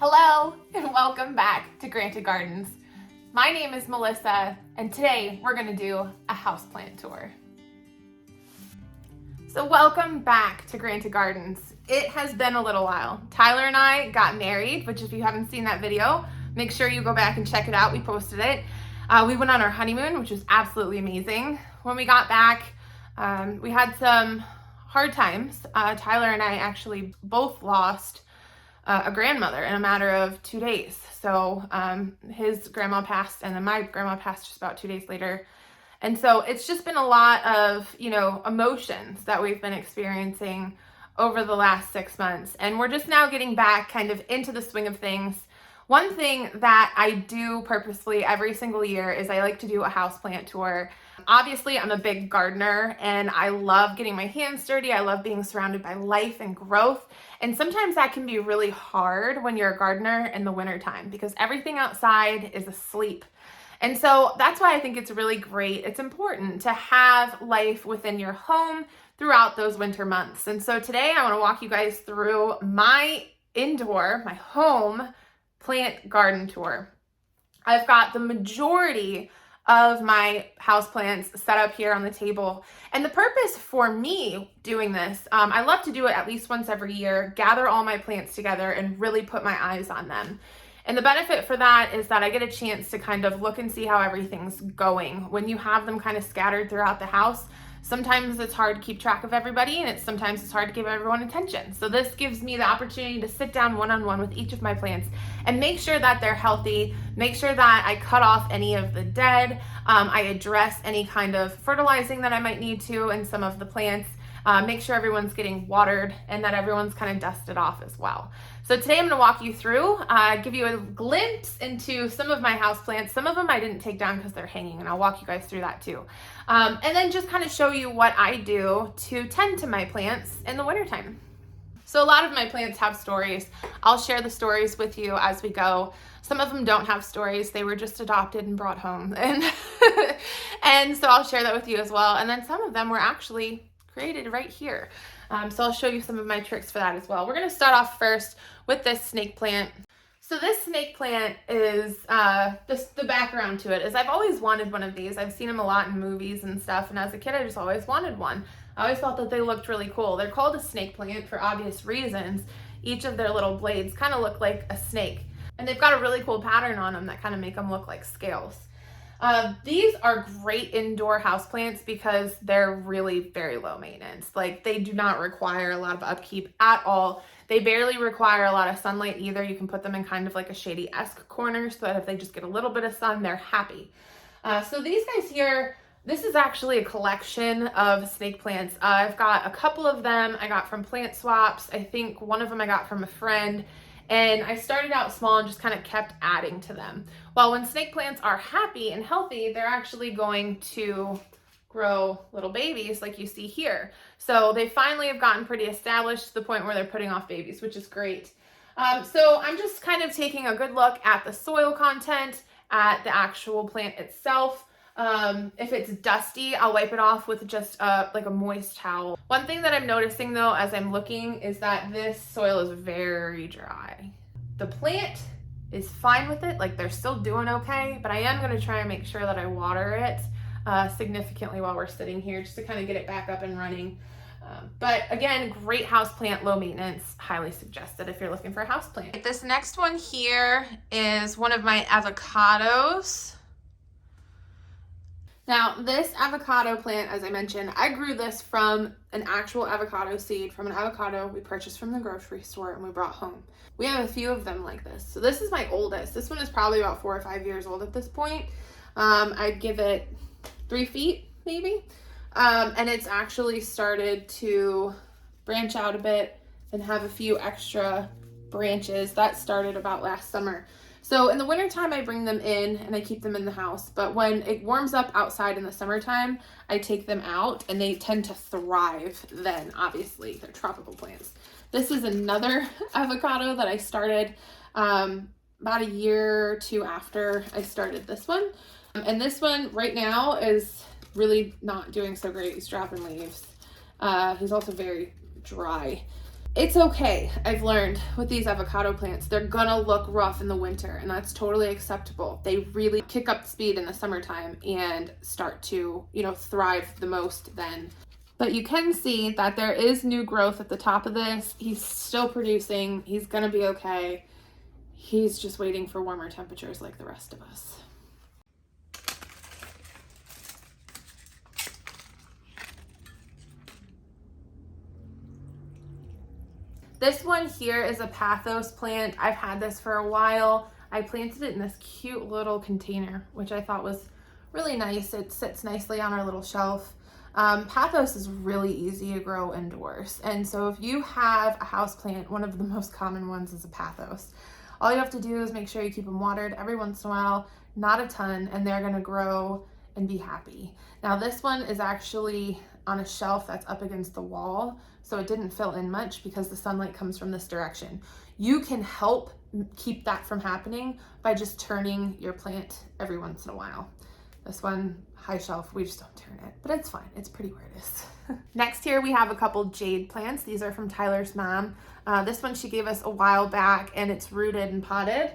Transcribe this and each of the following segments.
Hello and welcome back to Granted Gardens. My name is Melissa and today we're going to do a houseplant tour. So welcome back to Granted Gardens. It has been a little while. Tyler and I got married, which if you haven't seen that video, make sure you go back and check it out. We posted it. We went on our honeymoon, which was absolutely amazing. When we got back, we had some hard times. Tyler and I actually both lost a grandmother in a matter of 2 days. So his grandma passed and then my grandma passed just about 2 days later. And so it's just been a lot of, emotions that we've been experiencing over the last 6 months. And we're just now getting back kind of into the swing of things. One thing that I do purposely every single year is I like to do a houseplant tour. Obviously, I'm a big gardener and I love getting my hands dirty. I love being surrounded by life and growth. And sometimes that can be really hard when you're a gardener in the wintertime because everything outside is asleep. And so that's why I think it's really great. It's important to have life within your home throughout those winter months. And so today I want to walk you guys through my home plant garden tour. I've got the majority of my houseplants set up here on the table. And the purpose for me doing this, I love to do it at least once every year, gather all my plants together and really put my eyes on them. And the benefit for that is that I get a chance to kind of look and see how everything's going. When you have them kind of scattered throughout the house, sometimes it's hard to keep track of everybody and sometimes it's hard to give everyone attention. So this gives me the opportunity to sit down one-on-one with each of my plants and make sure that they're healthy, make sure that I cut off any of the dead, I address any kind of fertilizing that I might need to in some of the plants, make sure everyone's getting watered and that everyone's kind of dusted off as well. So today I'm going to walk you through, give you a glimpse into some of my houseplants. Some of them I didn't take down because they're hanging, and I'll walk you guys through that too. And then just kind of show you what I do to tend to my plants in the wintertime. So a lot of my plants have stories. I'll share the stories with you as we go. Some of them don't have stories. They were just adopted and brought home. And so I'll share that with you as well. And then some of them were actually created right here. So I'll show you some of my tricks for that as well. We're going to start off first with this snake plant. So this snake plant is, the background to it is I've always wanted one of these. I've seen them a lot in movies and stuff. And as a kid, I just always wanted one. I always thought that they looked really cool. They're called a snake plant for obvious reasons. Each of their little blades kind of look like a snake. And they've got a really cool pattern on them that kind of make them look like scales. These are great indoor houseplants because they're really very low maintenance. Like they do not require a lot of upkeep at all. They barely require a lot of sunlight either. You can put them in kind of like a shady-esque corner so that if they just get a little bit of sun, they're happy. So these guys here, this is actually a collection of snake plants. I've got a couple of them I got from plant swaps. I think one of them I got from a friend. And I started out small and just kind of kept adding to them. Well, when snake plants are happy and healthy, they're actually going to grow little babies like you see here. So they finally have gotten pretty established to the point where they're putting off babies, which is great. So I'm just kind of taking a good look at the soil content, at the actual plant itself. If it's dusty, I'll wipe it off with just like a moist towel. One thing that I'm noticing though, as I'm looking, is that this soil is very dry. The plant is fine with it, like they're still doing okay, but I am going to try and make sure that I water it significantly while we're sitting here just to kind of get it back up and running. But again, great houseplant, low maintenance, highly suggested if you're looking for a houseplant. This next one here is one of my avocados. Now, this avocado plant, as I mentioned, I grew this from an actual avocado seed from an avocado we purchased from the grocery store and we brought home. We have a few of them like this. So this is my oldest. This one is probably about 4 or 5 years old at this point. I'd give it 3 feet maybe. And it's actually started to branch out a bit and have a few extra branches. That started about last summer. So in the wintertime, I bring them in and I keep them in the house. But when it warms up outside in the summertime, I take them out and they tend to thrive then, obviously. They're tropical plants. This is another avocado that I started about a year or two after I started this one. And this one right now is really not doing so great. He's dropping leaves. He's also very dry. It's okay, I've learned with these avocado plants, they're gonna look rough in the winter, and that's totally acceptable. They really kick up speed in the summertime and start to, thrive the most then. But you can see that there is new growth at the top of this. He's still producing. He's gonna be okay. He's just waiting for warmer temperatures like the rest of us. This one here is a Pothos plant. I've had this for a while. I planted it in this cute little container, which I thought was really nice. It sits nicely on our little shelf. Pothos is really easy to grow indoors. And so if you have a house plant, one of the most common ones is a Pothos. All you have to do is make sure you keep them watered every once in a while, not a ton, and they're gonna grow and be happy. Now this one is actually on a shelf that's up against the wall, so it didn't fill in much because the sunlight comes from this direction. You can help keep that from happening by just turning your plant every once in a while. This one, high shelf, we just don't turn it, but it's fine. It's pretty where it is. Next here we have a couple jade plants. These are from Tyler's mom. This one she gave us a while back and it's rooted and potted.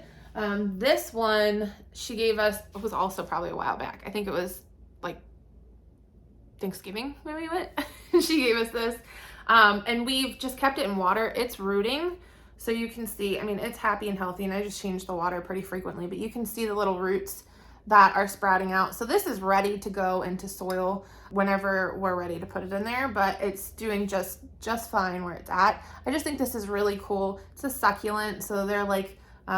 This one she gave us, it was also probably a while back. I think it was like Thanksgiving when we went. She gave us this. And we've just kept it in water. It's rooting. So you can see, I mean, it's happy and healthy, and I just change the water pretty frequently, but you can see the little roots that are sprouting out. So this is ready to go into soil whenever we're ready to put it in there, but it's doing just fine where it's at. I just think this is really cool. It's a succulent, so they're like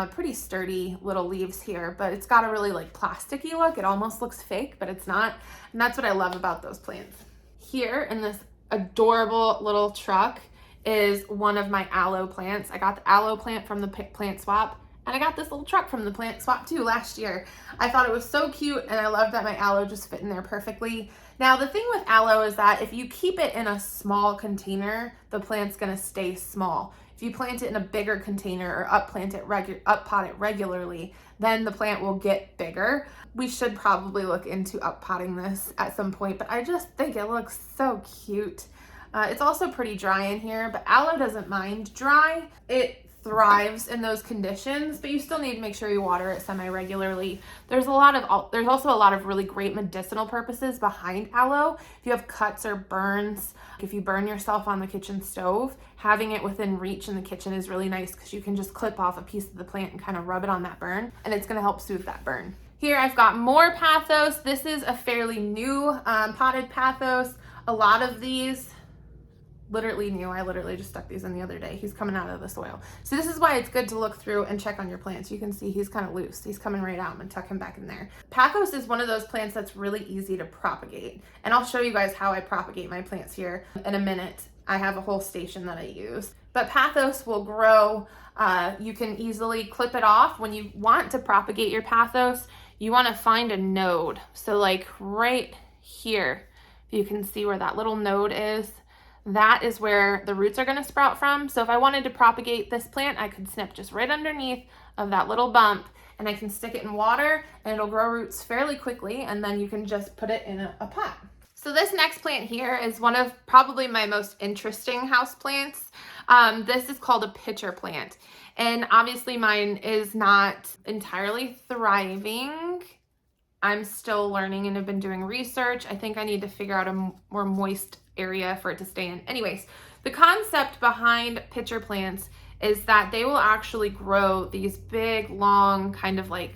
pretty sturdy little leaves here, but it's got a really like plasticky look. It almost looks fake, but it's not. And that's what I love about those plants. Here in this adorable little truck is one of my aloe plants. I got the aloe plant from the plant swap, and I got this little truck from the plant swap too last year. I thought it was so cute, and I love that my aloe just fit in there perfectly. Now the thing with aloe is that if you keep it in a small container, the plant's gonna stay small. If you plant it in a bigger container or up-pot it regularly, then the plant will get bigger. We should probably look into up-potting this at some point, but I just think it looks so cute. It's also pretty dry in here, but aloe doesn't mind dry. It thrives in those conditions, but you still need to make sure you water it semi-regularly. There's also a lot of really great medicinal purposes behind aloe. If you have cuts or burns, if you burn yourself on the kitchen stove, having it within reach in the kitchen is really nice because you can just clip off a piece of the plant and kind of rub it on that burn, and it's going to help soothe that burn. Here I've got more Pothos. This is a fairly new potted Pothos. A lot of these literally new. I literally just stuck these in the other day. He's coming out of the soil. So this is why it's good to look through and check on your plants. You can see he's kind of loose. He's coming right out. I'm gonna tuck him back in there. Pothos is one of those plants that's really easy to propagate. And I'll show you guys how I propagate my plants here in a minute. I have a whole station that I use. But Pothos will grow. You can easily clip it off. When you want to propagate your Pothos, you want to find a node. So like right here, you can see where that little node is. That is where the roots are going to sprout from. So if I wanted to propagate this plant, I could snip just right underneath of that little bump, and I can stick it in water and it'll grow roots fairly quickly, and then you can just put it in a pot. So this next plant here is one of probably my most interesting house plants. This is called a pitcher plant, and obviously mine is not entirely thriving. I'm still learning and have been doing research. I think I need to figure out a more moist area for it to stay in. Anyways, the concept behind pitcher plants is that they will actually grow these big, long, kind of like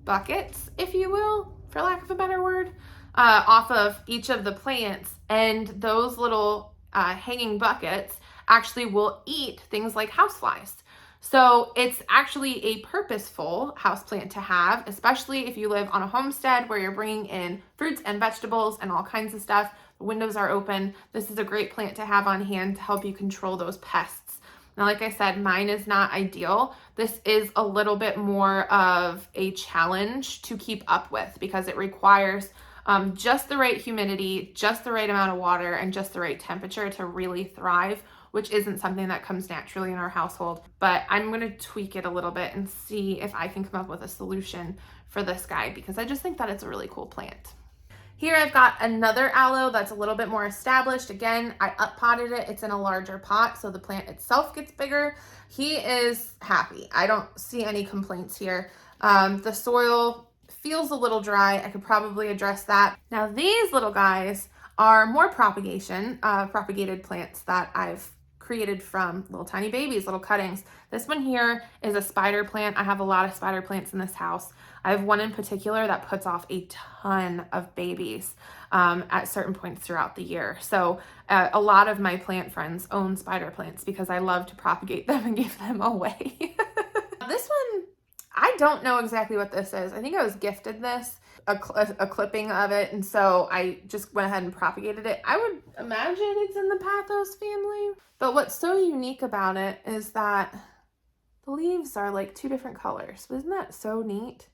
buckets, if you will, for lack of a better word, off of each of the plants. And those little hanging buckets actually will eat things like houseflies. So it's actually a purposeful houseplant to have, especially if you live on a homestead where you're bringing in fruits and vegetables and all kinds of stuff. The windows are open. This is a great plant to have on hand to help you control those pests. Now, like I said, mine is not ideal. This is a little bit more of a challenge to keep up with because it requires just the right humidity, just the right amount of water, and just the right temperature to really thrive, which isn't something that comes naturally in our household. But I'm gonna tweak it a little bit and see if I can come up with a solution for this guy because I just think that it's a really cool plant. Here I've got another aloe that's a little bit more established. Again, I up potted it. It's in a larger pot, so the plant itself gets bigger. He is happy. I don't see any complaints here. The soil feels a little dry. I could probably address that. Now these little guys are more propagated plants that I've created from little tiny babies, little cuttings. This one here is a spider plant. I have a lot of spider plants in this house. I have one in particular that puts off a ton of babies at certain points throughout the year. So a lot of my plant friends own spider plants because I love to propagate them and give them away. This one, I don't know exactly what this is. I think I was gifted this, a clipping of it, and so I just went ahead and propagated it. I would imagine it's in the Pothos family. But what's so unique about it is that the leaves are like 2 different colors. Isn't that so neat?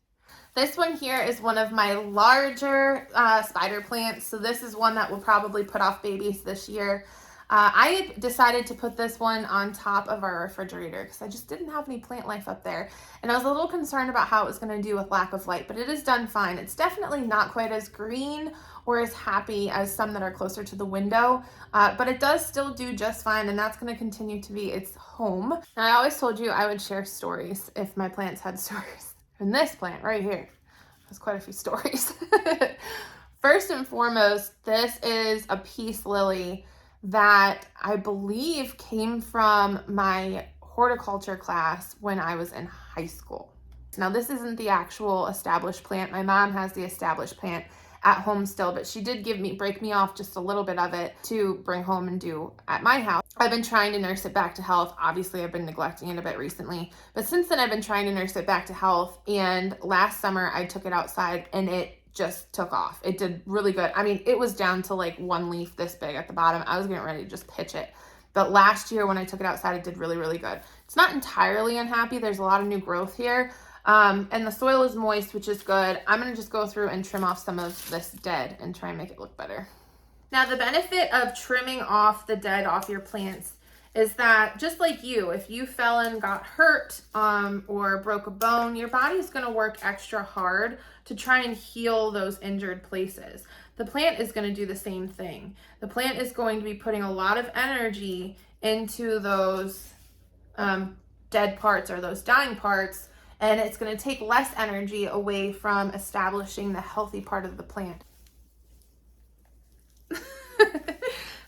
This one here is one of my larger spider plants. So this is one that will probably put off babies this year. I decided to put this one on top of our refrigerator because I just didn't have any plant life up there. And I was a little concerned about how it was going to do with lack of light, but it has done fine. It's definitely not quite as green or as happy as some that are closer to the window, but it does still do just fine, and that's going to continue to be its home. Now, I always told you I would share stories if my plants had stories. And this plant right here has quite a few stories. First and foremost, this is a peace lily that I believe came from my horticulture class when I was in high school. Now, this isn't the actual established plant. My mom has the established plant at home still, but she did break me off just a little bit of it to bring home and do at my house. I've been trying to nurse it back to health. Obviously, I've been neglecting it a bit recently, but since then I've been trying to nurse it back to health. And last summer I took it outside and it just took off. It did really good. I mean, it was down to like 1 leaf this big at the bottom. I was getting ready to just pitch it. But last year when I took it outside, it did really, really good. It's not entirely unhappy. There's a lot of new growth here. And the soil is moist, which is good. I'm going to just go through and trim off some of this dead and try and make it look better. Now, the benefit of trimming off the dead off your plants is that just like you, if you fell and got hurt or broke a bone, your body's going to work extra hard to try and heal those injured places. The plant is going to do the same thing. The plant is going to be putting a lot of energy into those dead parts or those dying parts, and it's going to take less energy away from establishing the healthy part of the plant.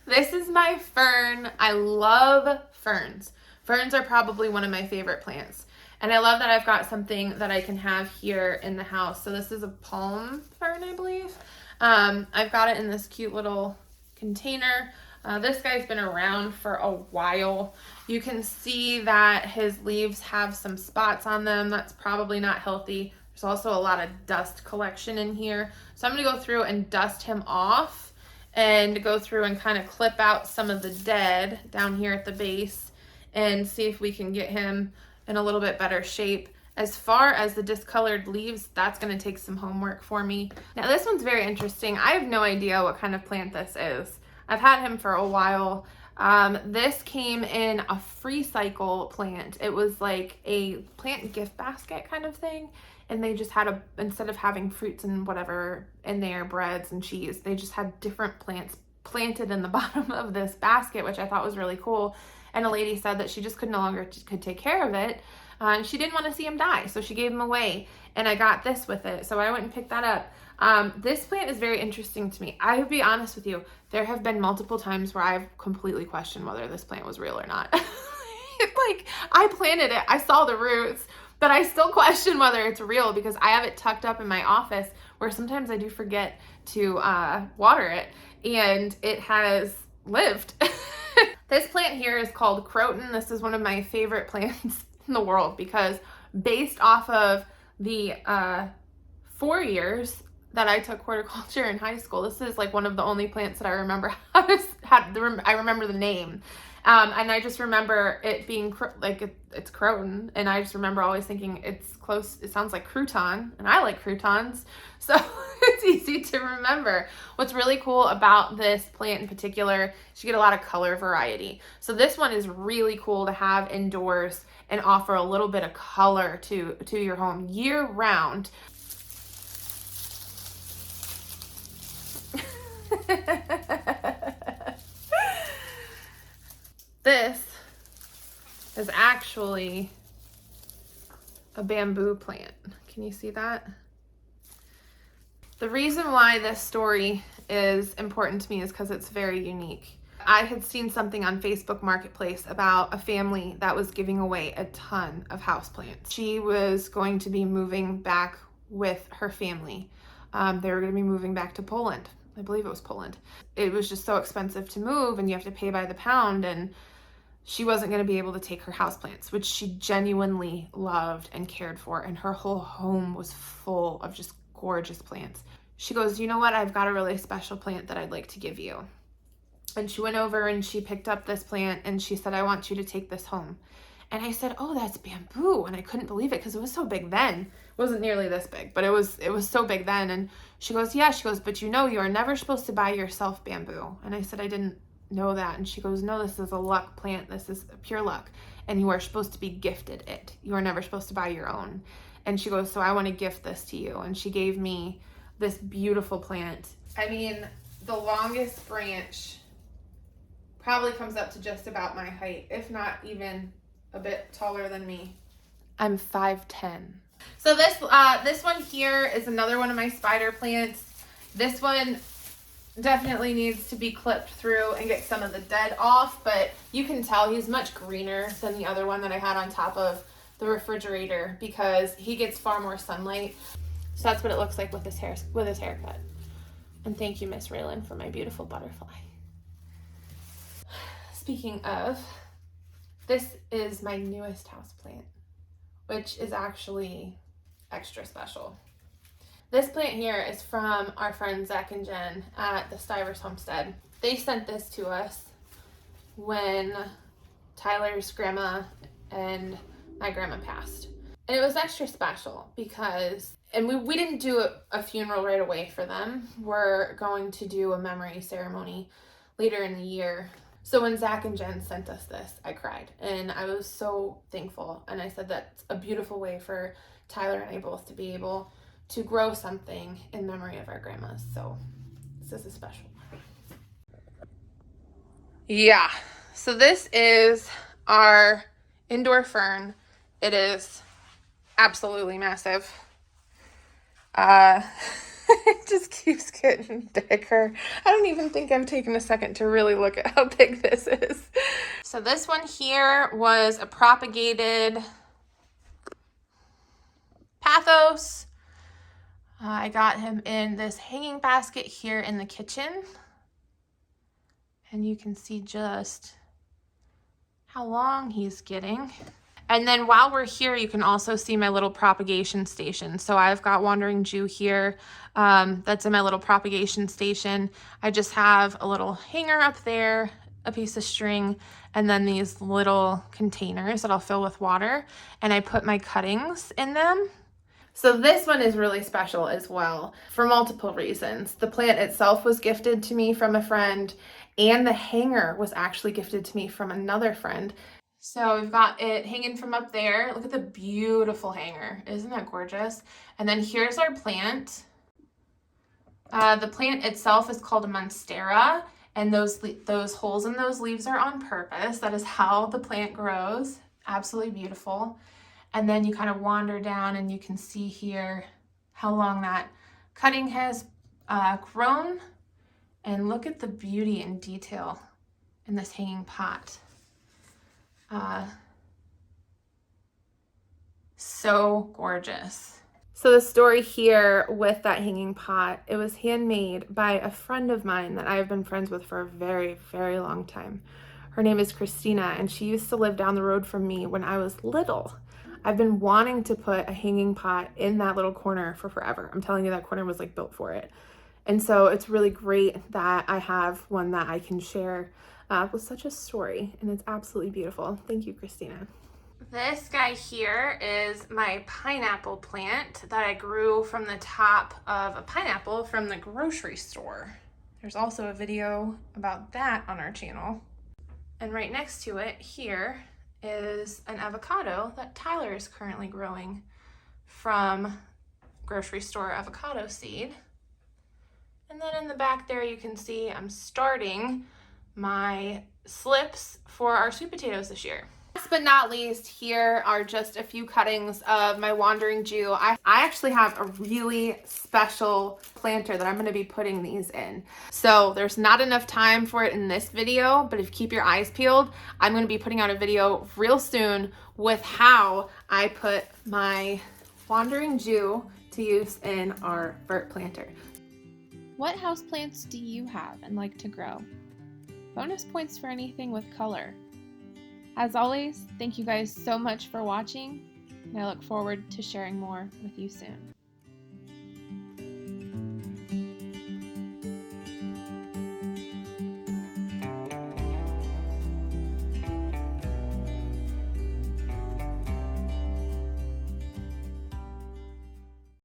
This is my fern. I love ferns. Ferns are probably one of my favorite plants. And I love that I've got something that I can have here in the house. So this is a palm fern, I believe. I've got it in this cute little container. This guy's been around for a while. You can see that his leaves have some spots on them. That's probably not healthy. There's also a lot of dust collection in here. So I'm gonna go through and dust him off and go through and kind of clip out some of the dead down here at the base and see if we can get him in a little bit better shape. As far as the discolored leaves, that's going to take some homework for me. Now this one's very interesting. I have no idea what kind of plant this is. I've had him for a while. This came in a free cycle plant. It was like a plant gift basket kind of thing. And they just had instead of having fruits and whatever in there, breads and cheese, they just had different plants planted in the bottom of this basket, which I thought was really cool. And a lady said that she just could no longer could take care of it. And she didn't want to see him die, so she gave him away. And I got this with it, so I went and picked that up. This plant is very interesting to me. I will be honest with you, there have been multiple times where I've completely questioned whether this plant was real or not. Like, I planted it, I saw the roots, but I still question whether it's real because I have it tucked up in my office where sometimes I do forget to water it, and it has lived. This plant here is called Croton. This is one of my favorite plants in the world because based off of the 4 years that I took horticulture in high school, this is like one of the only plants that I remember I remember the name. And I just remember it being it's Croton, and I just remember always thinking it's close. It sounds like crouton, and I like croutons, so it's easy to remember. What's really cool about this plant in particular is you get a lot of color variety. So this one is really cool to have indoors and offer a little bit of color to your home year round. This is actually a bamboo plant. Can you see that? The reason why this story is important to me is because it's very unique. I had seen something on Facebook Marketplace about a family that was giving away a ton of houseplants. She was going to be moving back with her family. They were going to be moving back to Poland. I believe it was Poland. It was just so expensive to move and you have to pay by the pound, and she wasn't going to be able to take her houseplants, which she genuinely loved and cared for, and her whole home was full of just gorgeous plants. She goes, you know what? I've got a really special plant that I'd like to give you. And she went over and she picked up this plant and she said, I want you to take this home. And I said, oh, that's bamboo. And I couldn't believe it because it was so big then. It wasn't nearly this big, but it was so big then. And she goes, yeah. She goes, but you know, you are never supposed to buy yourself bamboo. And I said, I didn't know that. And she goes, no, this is a luck plant. This is pure luck. And you are supposed to be gifted it. You are never supposed to buy your own. And she goes, so I want to gift this to you. And she gave me this beautiful plant. I mean, the longest branch probably comes up to just about my height, if not even a bit taller than me. I'm 5'10". So this one here is another one of my spider plants. This one definitely needs to be clipped through and get some of the dead off, but you can tell he's much greener than the other one that I had on top of the refrigerator because he gets far more sunlight. So that's what it looks like with his haircut. And thank you, Miss Raylan, for my beautiful butterfly. Speaking of, this is my newest houseplant, which is actually extra special. This plant here is from our friends Zach and Jen at the Stivers Homestead. They sent this to us when Tyler's grandma and my grandma passed. And it was extra special because, and we didn't do a funeral right away for them. We're going to do a memory ceremony later in the year. So when Zach and Jen sent us this, I cried and I was so thankful. And I said that's a beautiful way for Tyler and I both to be able to grow something in memory of our grandmas. So this is a special one. Yeah, so this is our indoor fern. It is absolutely massive. It just keeps getting bigger. I don't even think I'm taking a second to really look at how big this is. So this one here was a propagated Pothos. I got him in this hanging basket here in the kitchen. And you can see just how long he's getting. And then while we're here, you can also see my little propagation station. So I've got Wandering Jew here. That's in my little propagation station. I just have a little hanger up there, a piece of string, and then these little containers that I'll fill with water. And I put my cuttings in them. So this one is really special as well for multiple reasons. The plant itself was gifted to me from a friend, and the hanger was actually gifted to me from another friend. So we've got it hanging from up there. Look at the beautiful hanger. Isn't that gorgeous? And then here's our plant. The plant itself is called a Monstera, and those holes in those leaves are on purpose. That is how the plant grows. Absolutely beautiful. And then you kind of wander down and you can see here how long that cutting has grown. And look at the beauty and detail in this hanging pot. So gorgeous. So the story here with that hanging pot, it was handmade by a friend of mine that I've been friends with for a very, very long time. Her name is Christina, and she used to live down the road from me when I was little. I've been wanting to put a hanging pot in that little corner for forever. I'm telling you, that corner was like built for it. And so it's really great that I have one that I can share with such a story, and it's absolutely beautiful. Thank you, Christina. This guy here is my pineapple plant that I grew from the top of a pineapple from the grocery store. There's also a video about that on our channel. And right next to it here is an avocado that Tyler is currently growing from grocery store avocado seed. And then in the back there, you can see I'm starting my slips for our sweet potatoes this year. Last but not least, here are just a few cuttings of my Wandering Jew. I actually have a really special planter that I'm going to be putting these in. So there's not enough time for it in this video, but if you keep your eyes peeled, I'm going to be putting out a video real soon with how I put my Wandering Jew to use in our vert planter. What houseplants do you have and like to grow? Bonus points for anything with color. As always, thank you guys so much for watching, and I look forward to sharing more with you soon.